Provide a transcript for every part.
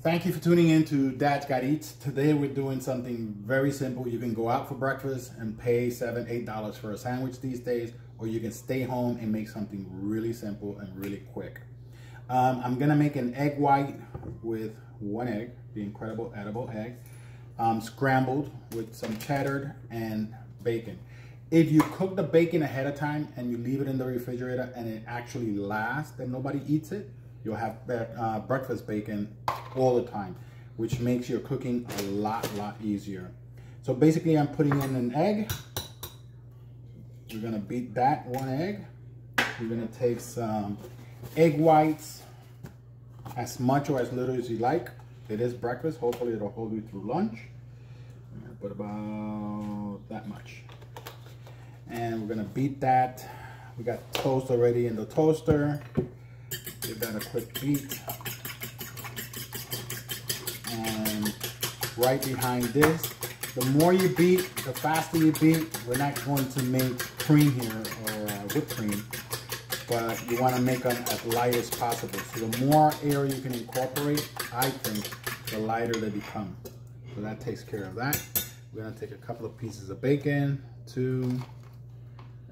Thank you for tuning in to Dad's Got Eats. Today we're doing something very simple. You can go out for breakfast and pay $7, $8 for a sandwich these days, or you can stay home and make something really simple and really quick. I'm gonna make an egg white with one egg, the incredible edible egg, scrambled with some cheddar and bacon. If you cook the bacon ahead of time and you leave it in the refrigerator and it actually lasts and nobody eats it, you'll have breakfast bacon all the time, which makes your cooking a lot easier. So basically I'm putting in an egg. We're gonna beat that one egg. We're gonna take some egg whites, as much or as little as you like. It is breakfast, hopefully it'll hold you through lunch. I'm gonna put about that much. And we're gonna beat that. We got toast already in the toaster. Give that a quick beat. And right behind this, the more you beat, the faster you beat. We're not going to make cream here or whipped cream, but you want to make them as light as possible. So the more air you can incorporate, I think, the lighter they become. So that takes care of that. We're gonna take a couple of pieces of bacon,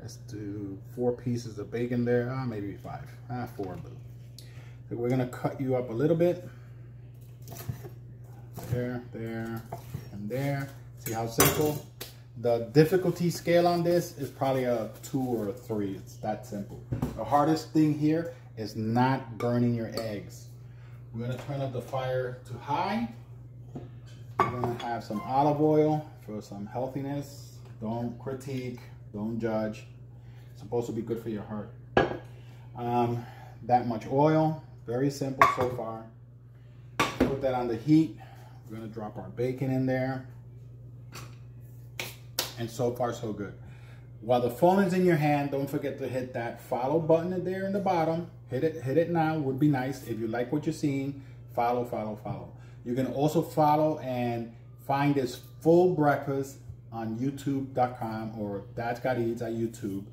let's do 4 pieces of bacon there, maybe 5, 4 of them. So we're gonna cut you up a little bit. There, and there. See how simple? The difficulty scale on this is probably a 2 or a 3. It's that simple. The hardest thing here is not burning your eggs. We're gonna turn up the fire to high. We're gonna have some olive oil for some healthiness. Don't critique, don't judge. It's supposed to be good for your heart. That much oil, very simple so far. Put that on the heat. We're gonna drop our bacon in there. And so far so good. While the phone is in your hand, don't forget to hit that follow button there in the bottom. Hit it now, would be nice. If you like what you're seeing, follow. You can also follow and find this full breakfast on youtube.com or Dad's Got Eats at YouTube.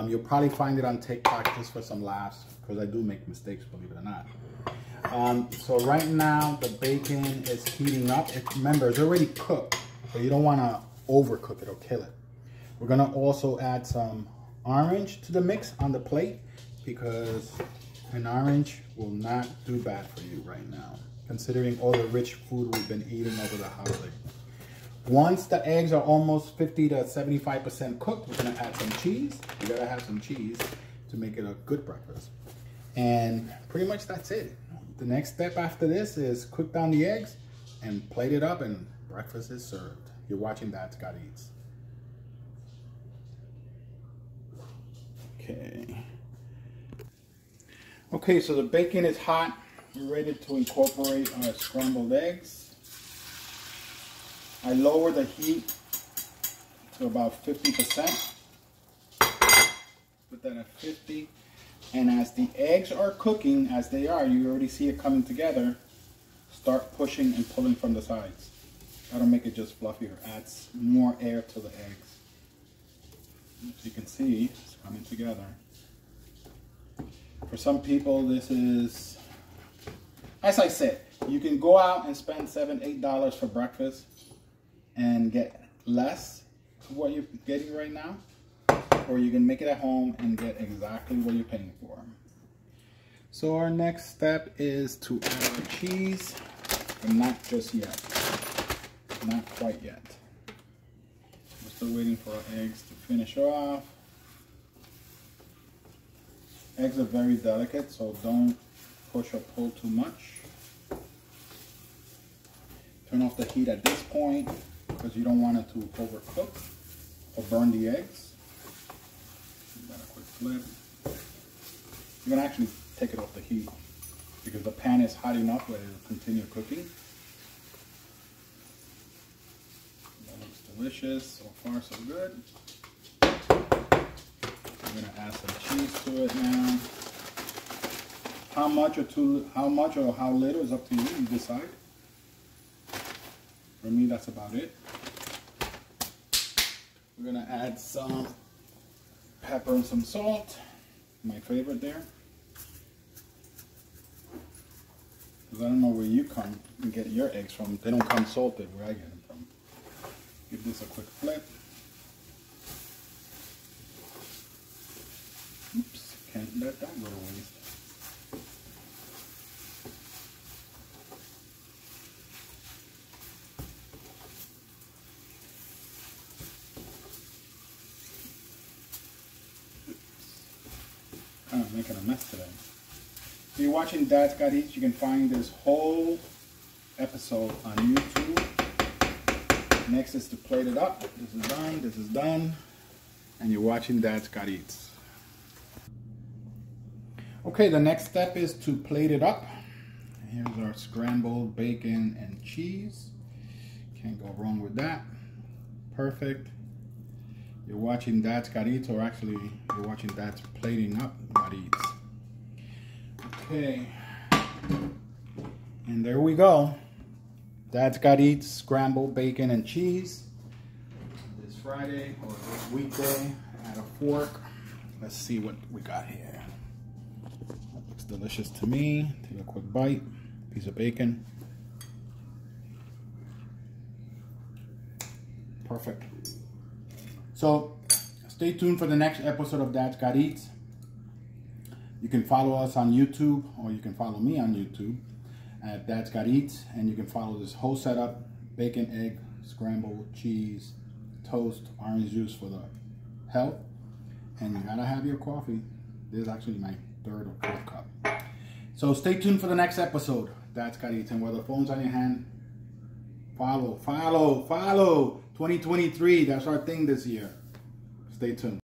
You'll probably find it on TikTok just for some laughs, because I do make mistakes, believe it or not. So right now the bacon is heating up. Remember, it's already cooked, so you don't want to overcook it or kill it. We're gonna also add some orange to the mix on the plate, because an orange will not do bad for you right now, considering all the rich food we've been eating over the holiday. Once the eggs are almost 50 to 75% cooked, we're gonna add some cheese. You gotta have some cheese to make it a good breakfast. And pretty much that's it. The next step after this is cook down the eggs and plate it up, and breakfast is served. You're watching Dad's Got Eats. Okay, so the bacon is hot. We're ready to incorporate our scrambled eggs. I lower the heat to about 50%. Put that at 50. And as the eggs are cooking, as they are, you already see it coming together, start pushing and pulling from the sides. That'll make it just fluffier, adds more air to the eggs. As you can see, it's coming together. For some people, this is, as I said, you can go out and spend $7, $8 for breakfast and get less of what you're getting right now, or you can make it at home and get exactly what you're paying for. So our next step is to add our cheese, but not just yet. Not quite yet. We're still waiting for our eggs to finish off. Eggs are very delicate, so don't push or pull too much. Turn off the heat at this point, because you don't want it to overcook or burn the eggs. Give that a quick flip. You can actually take it off the heat, because the pan is hot enough where it will continue cooking. That looks delicious. So far, so good. I'm gonna add some cheese to it now. How much or how little is up to you. You decide. For me, that's about it. We're gonna add some pepper and some salt. My favorite there. because I don't know where you come and get your eggs from. They don't come salted where I get them from. Give this a quick flip. Oops, can't let that go to waste. Kind of making a mess today. If you're watching Dad's Got Eats, you can find this whole episode on YouTube. Next is to plate it up. This is done, this is done. And you're watching Dad's Got Eats. Okay, the next step is to plate it up. Here's our scrambled bacon and cheese. Can't go wrong with that. Perfect. You're watching Dad's Got Eats, or actually you're watching Dad's plating up Got Eats. Okay, and there we go. Dad's Got Eats scrambled bacon and cheese. This Friday or this weekday. Add a fork. Let's see what we got here. That looks delicious to me. Take a quick bite. Piece of bacon. Perfect. So stay tuned for the next episode of Dad's Got Eats. You can follow us on YouTube, or you can follow me on YouTube at Dad's Got Eats, and you can follow this whole setup: bacon, egg, scrambled, cheese, toast, orange juice for the health, and you gotta have your coffee. This is actually my third or fourth cup. So stay tuned for the next episode, Dad's Got Eats, and where the phone's on your hand, follow. 2023, that's our thing this year. Stay tuned.